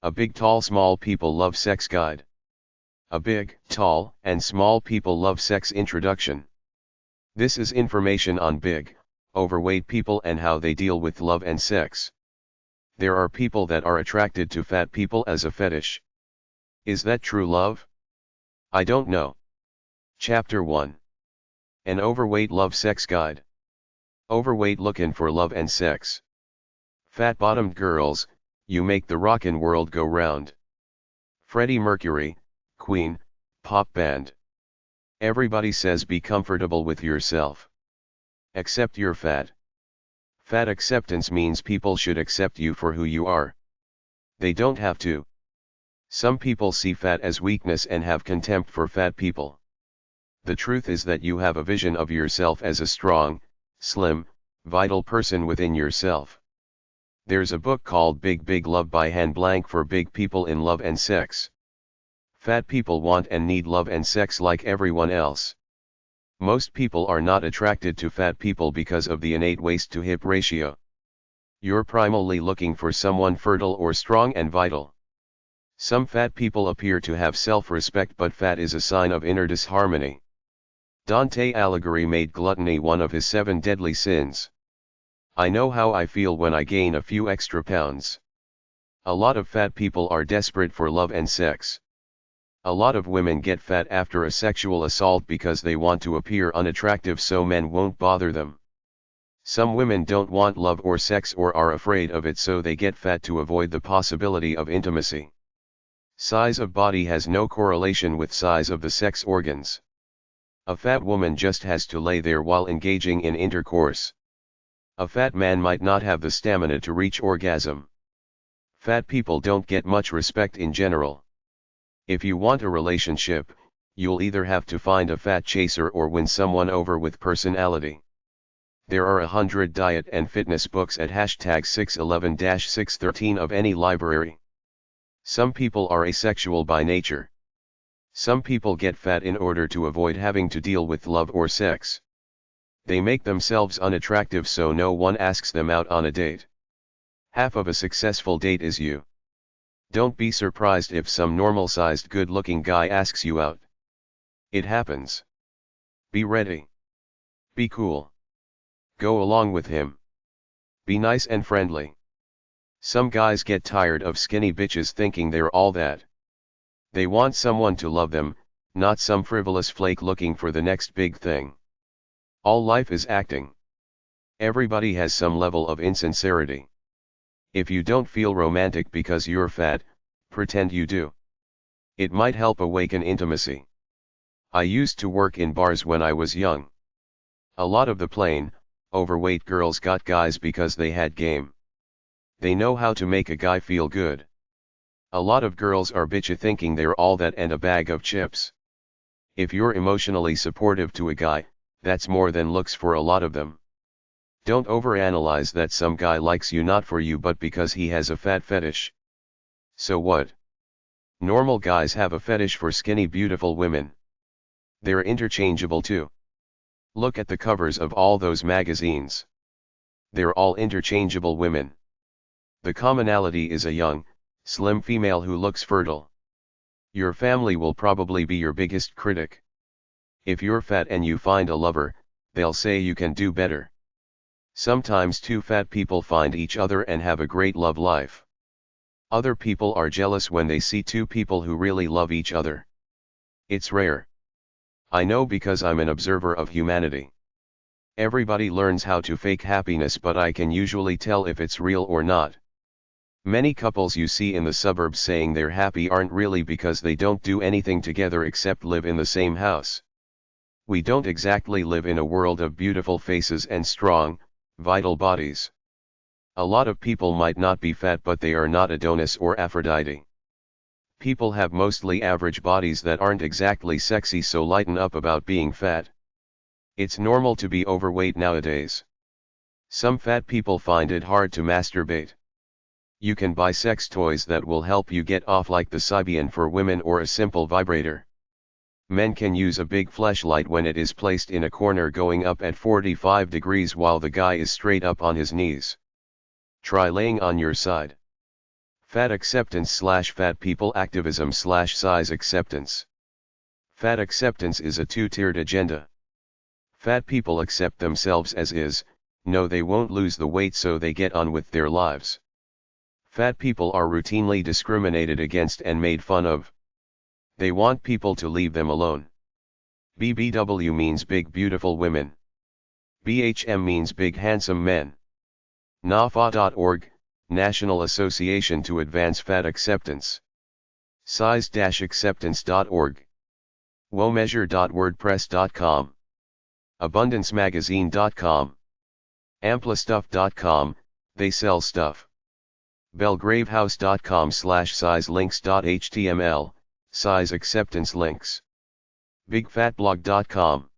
A big tall small people love sex guide. A big, tall, and small people love sex introduction. This is information on big, overweight people and how they deal with love and sex. There are people that are attracted to fat people as a fetish. Is that true love? I don't know. Chapter 1. An overweight love sex guide. Overweight looking for love and sex. Fat-bottomed girls, you make the rockin' world go round. Freddie Mercury, Queen, pop band. Everybody says be comfortable with yourself. Accept you're fat. Fat acceptance means people should accept you for who you are. They don't have to. Some people see fat as weakness and have contempt for fat people. The truth is that you have a vision of yourself as a strong, slim, vital person within yourself. There's a book called Big Big Love by Han Blank for big people in love and sex. Fat people want and need love and sex like everyone else. Most people are not attracted to fat people because of the innate waist to hip ratio. You're primally looking for someone fertile or strong and vital. Some fat people appear to have self-respect, but fat is a sign of inner disharmony. Dante Alighieri made gluttony one of his 7 deadly sins. I know how I feel when I gain a few extra pounds. A lot of fat people are desperate for love and sex. A lot of women get fat after a sexual assault because they want to appear unattractive so men won't bother them. Some women don't want love or sex or are afraid of it, so they get fat to avoid the possibility of intimacy. Size of body has no correlation with size of the sex organs. A fat woman just has to lay there while engaging in intercourse. A fat man might not have the stamina to reach orgasm. Fat people don't get much respect in general. If you want a relationship, you'll either have to find a fat chaser or win someone over with personality. There are 100 diet and fitness books at #611-613 of any library. Some people are asexual by nature. Some people get fat in order to avoid having to deal with love or sex. They make themselves unattractive so no one asks them out on a date. Half of a successful date is you. Don't be surprised if some normal-sized good-looking guy asks you out. It happens. Be ready. Be cool. Go along with him. Be nice and friendly. Some guys get tired of skinny bitches thinking they're all that. They want someone to love them, not some frivolous flake looking for the next big thing. All life is acting. Everybody has some level of insincerity. If you don't feel romantic because you're fat, pretend you do. It might help awaken intimacy. I used to work in bars when I was young. A lot of the plain, overweight girls got guys because they had game. They know how to make a guy feel good. A lot of girls are bitchy thinking they're all that and a bag of chips. If you're emotionally supportive to a guy, that's more than looks for a lot of them. Don't overanalyze that some guy likes you not for you but because he has a fat fetish. So what? Normal guys have a fetish for skinny beautiful women. They're interchangeable too. Look at the covers of all those magazines. They're all interchangeable women. The commonality is a young, slim female who looks fertile. Your family will probably be your biggest critic. If you're fat and you find a lover, they'll say you can do better. Sometimes two fat people find each other and have a great love life. Other people are jealous when they see two people who really love each other. It's rare. I know because I'm an observer of humanity. Everybody learns how to fake happiness, but I can usually tell if it's real or not. Many couples you see in the suburbs saying they're happy aren't really, because they don't do anything together except live in the same house. We don't exactly live in a world of beautiful faces and strong, vital bodies. A lot of people might not be fat, but they are not Adonis or Aphrodite. People have mostly average bodies that aren't exactly sexy, so lighten up about being fat. It's normal to be overweight nowadays. Some fat people find it hard to masturbate. You can buy sex toys that will help you get off, like the Sybian for women or a simple vibrator. Men can use a big fleshlight when it is placed in a corner going up at 45 degrees while the guy is straight up on his knees. Try laying on your side. Fat acceptance / fat people activism / size acceptance. Fat acceptance is a two-tiered agenda. Fat people accept themselves as is, know they won't lose the weight so they get on with their lives. Fat people are routinely discriminated against and made fun of. They want people to leave them alone. BBW means big beautiful women. BHM means big handsome men. NAFA.org, National Association to Advance Fat Acceptance. Size-acceptance.org. womeasure.wordpress.com. abundancemagazine.com. amplastuff.com, they sell stuff. belgravehouse.com/sizelinks.html, size acceptance links. bigfatblog.com.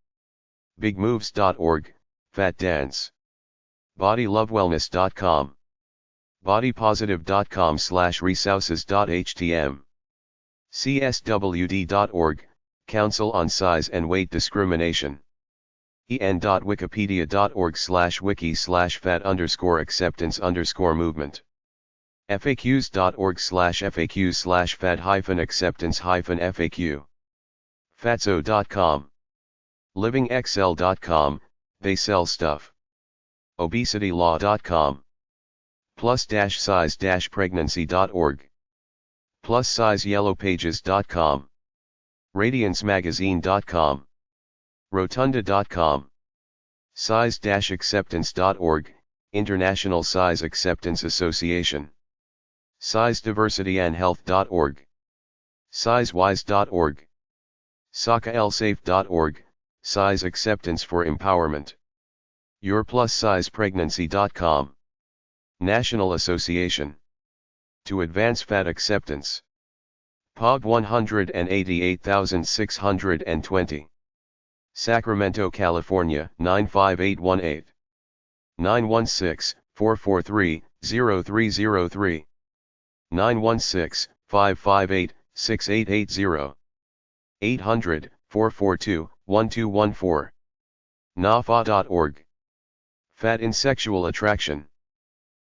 bigmoves.org, fat dance. bodylovewellness.com. bodypositive.com/resources.htm. cswd.org, Council on Size and Weight Discrimination. en.wikipedia.org/wiki/fat_acceptance_movement. faqs.org/faqs/fat-acceptance-faq. fatso.com. livingxl.com, they sell stuff. obesitylaw.com. plus-size-pregnancy.org. plus-size-yellowpages.com. radiancemagazine.com. rotunda.com. size-acceptance.org, International Size Acceptance Association. sizediversityandhealth.org. sizewise.org. sakaelsafe.org, Size Acceptance for Empowerment. yourplussizepregnancy.com. National Association to Advance Fat Acceptance. POG 188,620. Sacramento, California 95818. 916-443-0303. 916-558-6880. 800-442-1214. nafa.org. Fat in Sexual Attraction.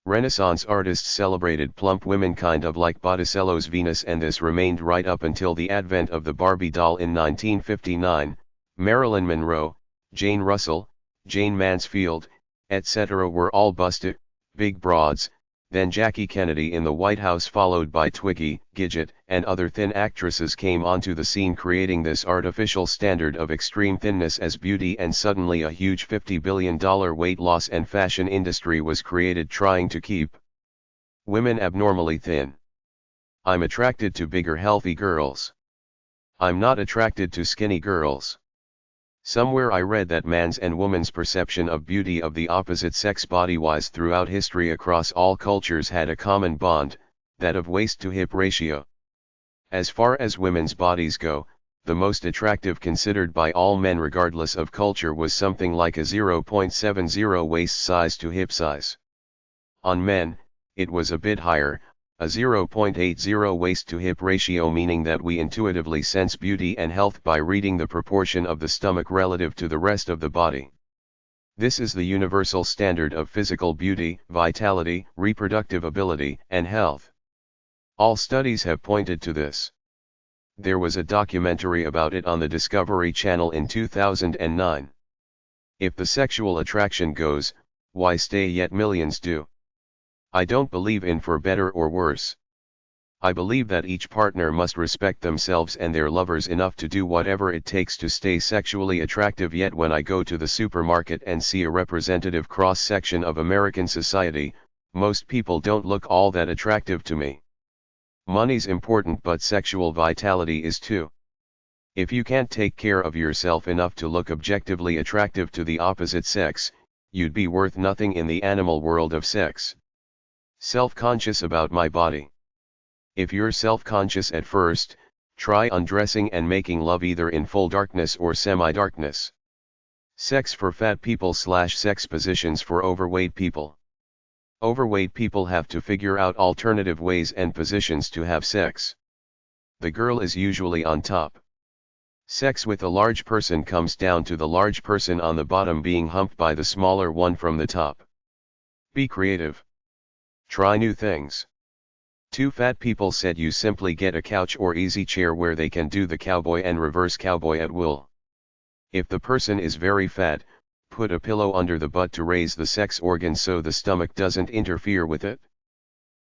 Renaissance artists celebrated plump women kind of like Botticello's Venus, and this remained right up until the advent of the Barbie doll in 1959. Marilyn Monroe, Jane Russell, Jane Mansfield, etc. were all busted, big broads. Then Jackie Kennedy in the White House, followed by Twiggy, Gidget, and other thin actresses came onto the scene, creating this artificial standard of extreme thinness as beauty, and suddenly a huge $50 billion weight loss and fashion industry was created trying to keep women abnormally thin. I'm attracted to bigger healthy girls. I'm not attracted to skinny girls. Somewhere I read that man's and woman's perception of beauty of the opposite sex body-wise throughout history across all cultures had a common bond, that of waist to hip ratio. As far as women's bodies go, the most attractive considered by all men regardless of culture was something like a 0.70 waist size to hip size. On men, it was a bit higher, a 0.80 waist to hip ratio, meaning that we intuitively sense beauty and health by reading the proportion of the stomach relative to the rest of the body. This is the universal standard of physical beauty, vitality, reproductive ability, and health. All studies have pointed to this. There was a documentary about it on the Discovery Channel in 2009. If the sexual attraction goes, why stay yet millions do? I don't believe in for better or worse. I believe that each partner must respect themselves and their lovers enough to do whatever it takes to stay sexually attractive. Yet when I go to the supermarket and see a representative cross-section of American society, most people don't look all that attractive to me. Money's important, but sexual vitality is too. If you can't take care of yourself enough to look objectively attractive to the opposite sex, you'd be worth nothing in the animal world of sex. Self-conscious about my body. If you're self-conscious at first, try undressing and making love either in full darkness or semi-darkness. Sex for fat people / sex positions for overweight people. Overweight people have to figure out alternative ways and positions to have sex. The girl is usually on top. Sex with a large person comes down to the large person on the bottom being humped by the smaller one from the top. Be creative. Try new things. Two fat people said you simply get a couch or easy chair where they can do the cowboy and reverse cowboy at will. If the person is very fat, put a pillow under the butt to raise the sex organ so the stomach doesn't interfere with it.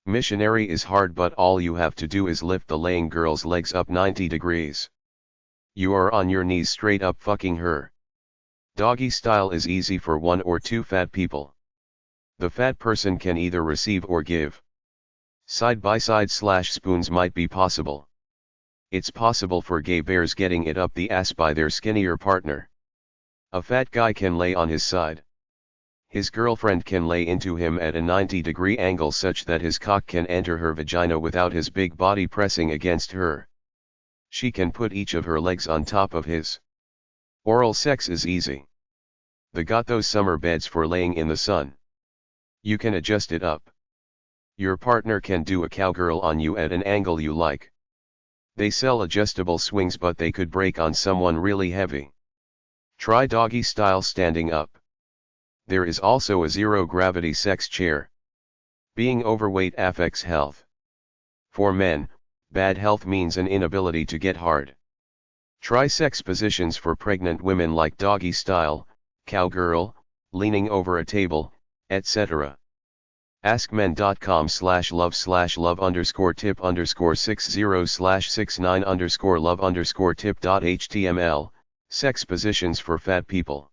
Missionary is hard, but all you have to do is lift the laying girl's legs up 90 degrees. You are on your knees straight up fucking her. Doggy style is easy for one or two fat people. The fat person can either receive or give. Side by side / spoons might be possible. It's possible for gay bears getting it up the ass by their skinnier partner. A fat guy can lay on his side. His girlfriend can lay into him at a 90-degree angle such that his cock can enter her vagina without his big body pressing against her. She can put each of her legs on top of his. Oral sex is easy. They got those summer beds for laying in the sun. You can adjust it up. Your partner can do a cowgirl on you at an angle you like. They sell adjustable swings, but they could break on someone really heavy. Try doggy style standing up. There is also a zero-gravity sex chair. Being overweight affects health. For men, bad health means an inability to get hard. Try sex positions for pregnant women like doggy style, cowgirl, leaning over a table, etc. askmen.com/love/love_tip_60/69_love_tip.html, sex positions for fat people.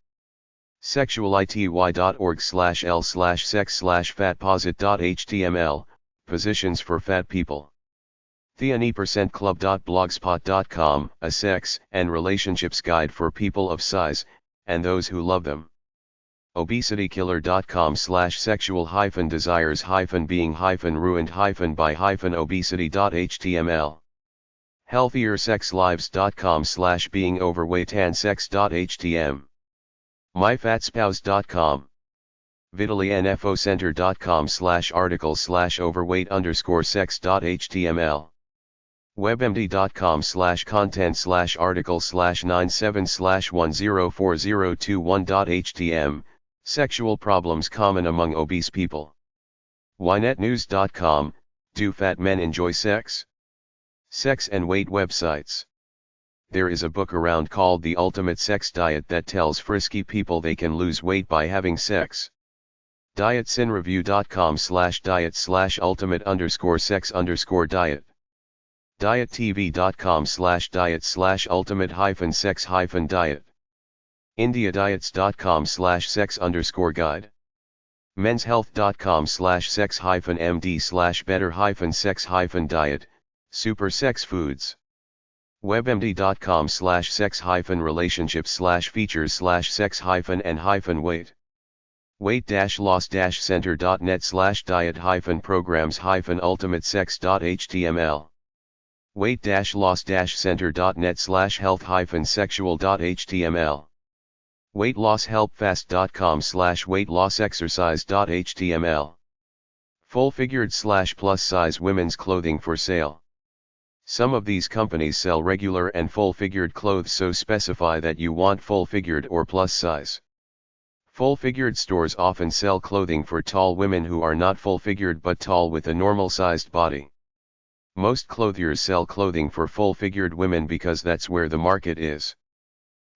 sexuality.org/l/sex/fat-posit.html, positions for fat people. theany%club.blogspot.com, a sex and relationships guide for people of size, and those who love them. obesitykiller.com/sexual-desires-being-ruined-by-obesity.html. healthiersexlives.com/being-overweight-and-sex.htm. myfatspouse.com. vitalyinfocenter.com/article/overweight_sex.html. webmd.com/content/article/97/104021.htm, sexual problems common among obese people. ynetnews.com, do fat men enjoy sex? Sex and weight websites. There is a book around called The Ultimate Sex Diet that tells frisky people they can lose weight by having sex. dietsinreview.com/diet/ultimate_sex_diet. diettv.com/diet/ultimate-sex-diet. indiadiets.com/sex_guide. menshealth.com/sex-md/better-sex-diet, super sex foods. webmd.com/sex-relationships/features/sex-and-weight. weight-loss-center.net/diet-ultimate-sex.html. weight-loss-center.net/health-sexual.html. weightlosshelpfast.com/weight-loss-exercise.html. full-figured/plus-size women's clothing for sale. Some of these companies sell regular and full-figured clothes, so specify that you want full-figured or plus size. Full-figured stores often sell clothing for tall women who are not full-figured but tall with a normal-sized body. Most clothiers sell clothing for full-figured women because that's where the market is.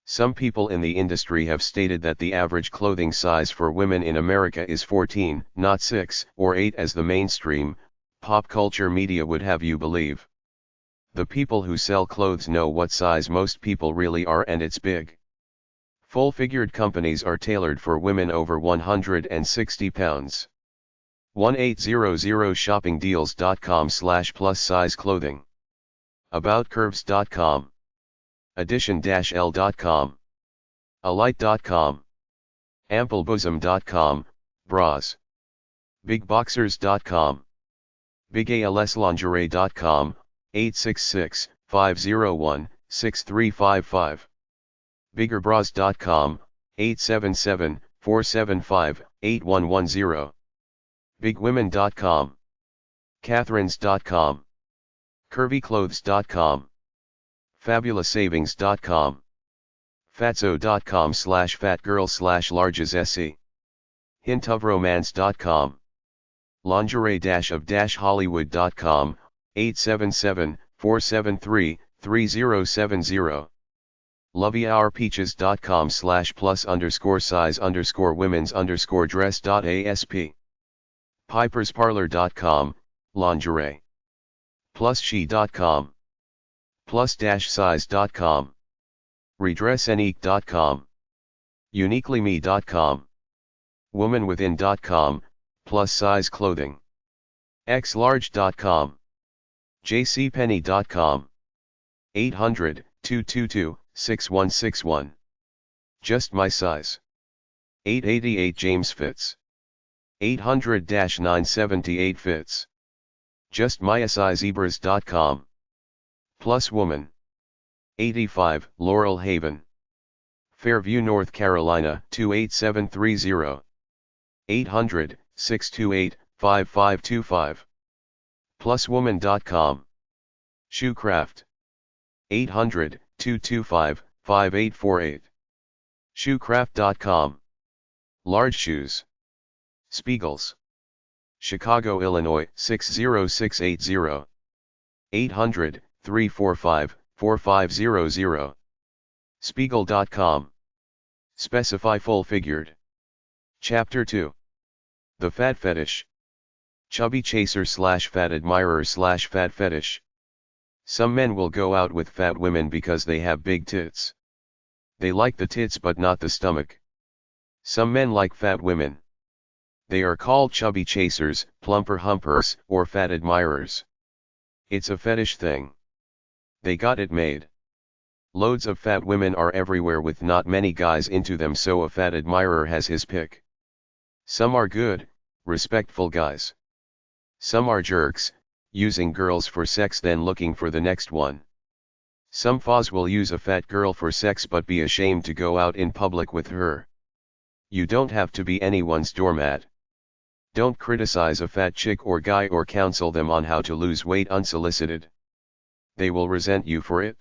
Some people in the industry have stated that the average clothing size for women in America is 14, not 6 or 8 as the mainstream pop culture media would have you believe. The people who sell clothes know what size most people really are, and it's big. Full-figured companies are tailored for women over 160 pounds. 1800shoppingdeals.com/plus-size clothing. aboutcurves.com. addition-l.com. alight.com. amplebosom.com, bras. bigboxers.com. bigalslingerie.com, 866-501-6355. biggerbras.com, 877-475-8110. bigwomen.com. catherines.com. curvyclothes.com. fabuloussavings.com. fatso.com/fatgirl/larges se. hintoofromance.com. lingerie-of-hollywood.com, 877-473-3070. loveyhourpeaches.com/plus_size_women's_dress.asp. pipersparlor.com, lingerie. plusshe.com. plus-size.com. redressanique.com. uniquelyme.com. womanwithin.com, plus-size clothing. xlarge.com. jcpenney.com. 800-222-6161. Just my size. 888 James fits. 800-978 fits. JustMySizeZebras.com. Plus Woman. 85 Laurel Haven, Fairview, North Carolina 28730. 800-628-5525. Pluswoman.com. Shoecraft. 800-225-5848. Shoecraft.com. Large Shoes. Spiegels. Chicago, Illinois 60680. 800-345-4500. Spiegel.com. Specify full figured. Chapter 2. The Fat Fetish. Chubby chaser / fat admirer / fat fetish. Some men will go out with fat women because they have big tits. They like the tits but not the stomach. Some men like fat women. They are called chubby chasers, plumper humpers, or fat admirers. It's a fetish thing. They got it made. Loads of fat women are everywhere with not many guys into them, so a fat admirer has his pick. Some are good, respectful guys. Some are jerks, using girls for sex then looking for the next one. Some fas will use a fat girl for sex but be ashamed to go out in public with her. You don't have to be anyone's doormat. Don't criticize a fat chick or guy or counsel them on how to lose weight unsolicited. They will resent you for it.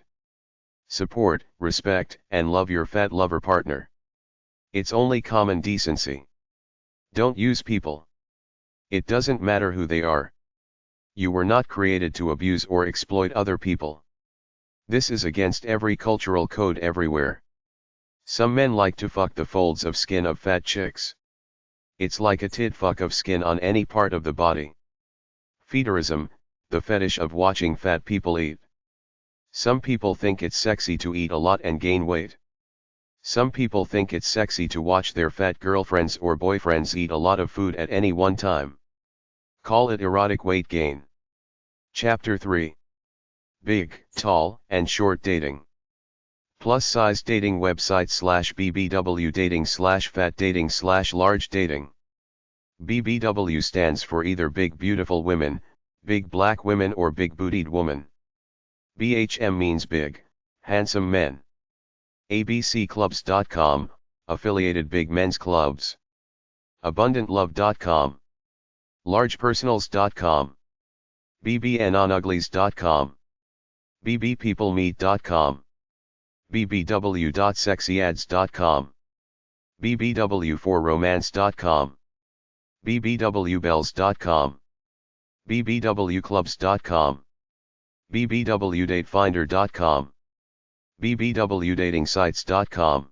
Support, respect, and love your fat lover partner. It's only common decency. Don't use people. It doesn't matter who they are. You were not created to abuse or exploit other people. This is against every cultural code everywhere. Some men like to fuck the folds of skin of fat chicks. It's like a tit fuck of skin on any part of the body. Feederism, the fetish of watching fat people eat. Some people think it's sexy to eat a lot and gain weight. Some people think it's sexy to watch their fat girlfriends or boyfriends eat a lot of food at any one time. Call it erotic weight gain. Chapter 3. Big, tall, and short dating. Plus size dating website / BBW dating / fat dating / large dating. BBW stands for either big beautiful women, big black women, or big bootied woman. BHM means big, handsome men. abcclubs.com, affiliated big men's clubs. abundantlove.com. largepersonals.com. bbnonuglies.com. bbpeoplemeet.com. bbw.sexyads.com. bbw4romance.com. bbwbells.com. bbwclubs.com. bbwdatefinder.com. bbwdatingsites.com.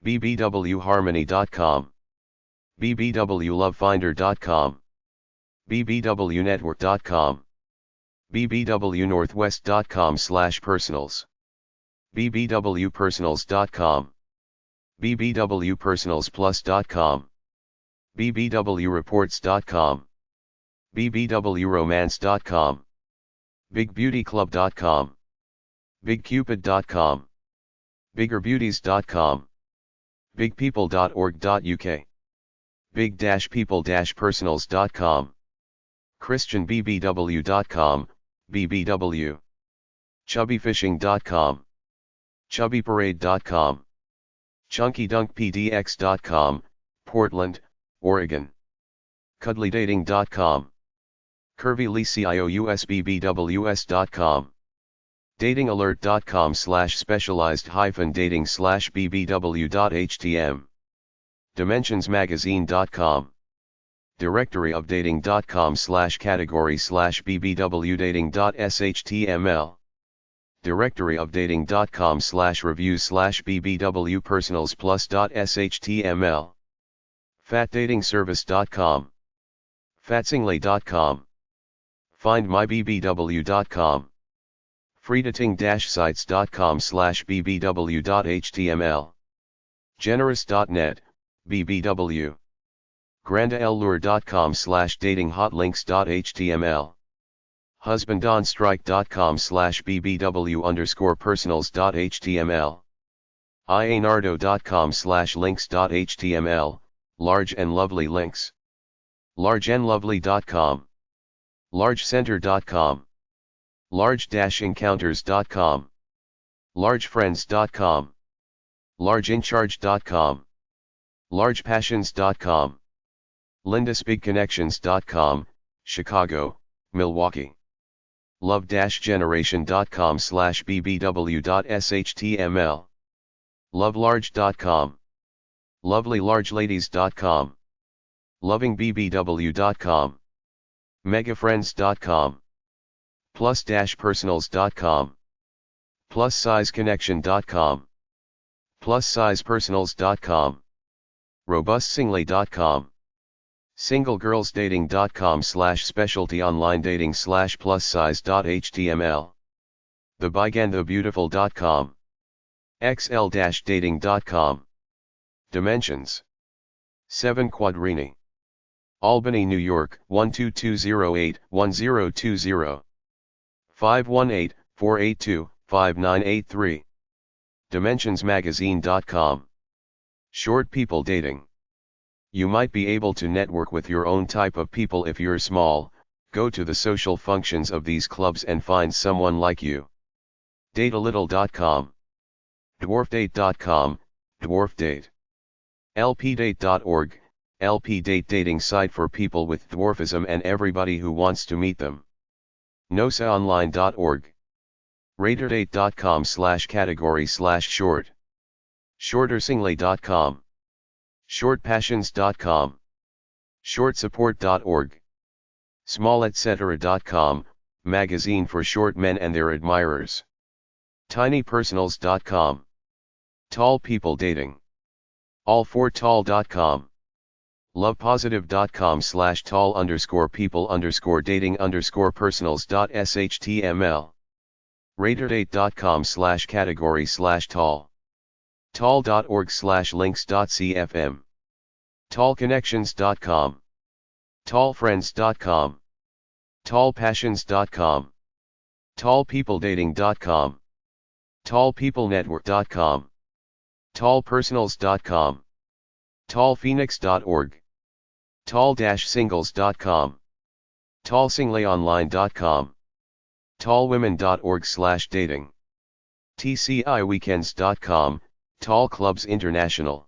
bbwharmony.com. bbwlovefinder.com. bbwnetwork.com. bbwnorthwest.com/personals. bbwpersonals.com. bbwpersonalsplus.com. bbwreports.com. bbwromance.com. bigbeautyclub.com. bigcupid.com. biggerbeauties.com. bigpeople.org.uk. big-people-personals.com. christianbbw.com, bbw. chubbyfishing.com. chubbyparade.com. chunkydunkpdx.com, Portland, Oregon. cuddlydating.com. curvyleasiousbbws.com. datingalert.com/specialized-dating/bbw.htm. dimentionsmagazine.com. Directory of dating.com/category/bbwdating.shtml. Directory of dating.com/reviews/bbwpersonalsplus.shtml. fatdatingservice.com. fatsingley.com. findmybbw.com. freedating-sites.com/bbw.html. generous.net, bbw. grandaellure.com/datingHotlinks.html. husbandonstrike.com/bbw_personals.html. ianardo.com/links.html, large and lovely links. largeandlovely.com. largecenter.com. large-encounters.com. largefriends.com. largeincharge.com. largepassions.com. lindasbigconnections.com, Chicago, Milwaukee. love-generation.com/bbw.shtml. lovelarge.com. lovelylargeladies.com. lovingbbw.com. megafriends.com. plus-personals.com. plussizeconnection.com. plussizepersonals.com. robustsingly.com. singlegirlsdating.com/specialtyonlinedating/plussize.html. thebigandthebeautiful.com. xl-dating.com. Dimensions. 7 Quadrini. Albany, New York, 12208-1020. 518-482-5983. Dimensionsmagazine.com. Short people dating. You might be able to network with your own type of people if you're small. Go to the social functions of these clubs and find someone like you. datealittle.com. dwarfdate.com, dwarfdate. lpdate.org, lpdate dating site for people with dwarfism and everybody who wants to meet them. nosaonline.org. raterdate.com/category/short. shortersingly.com. shortpassions.com. shortsupport.org. smalletcetera.com, magazine for short men and their admirers. tinypersonals.com. Tall people dating. all4tall.com. lovepositive.com/tall_people_dating_personals.shtml. raterdate.com/category/tall. tall.org/links.cfm. tallconnections.com. tallfriends.com. tallpassions.com. tallpeopledating.com. tallpeoplenetwork.com. tallpersonals.com. tallphoenix.org. tall-singles.com. tallsinglyonline.com. tallwomen.org/dating. tciweekends.com, Tall Clubs International.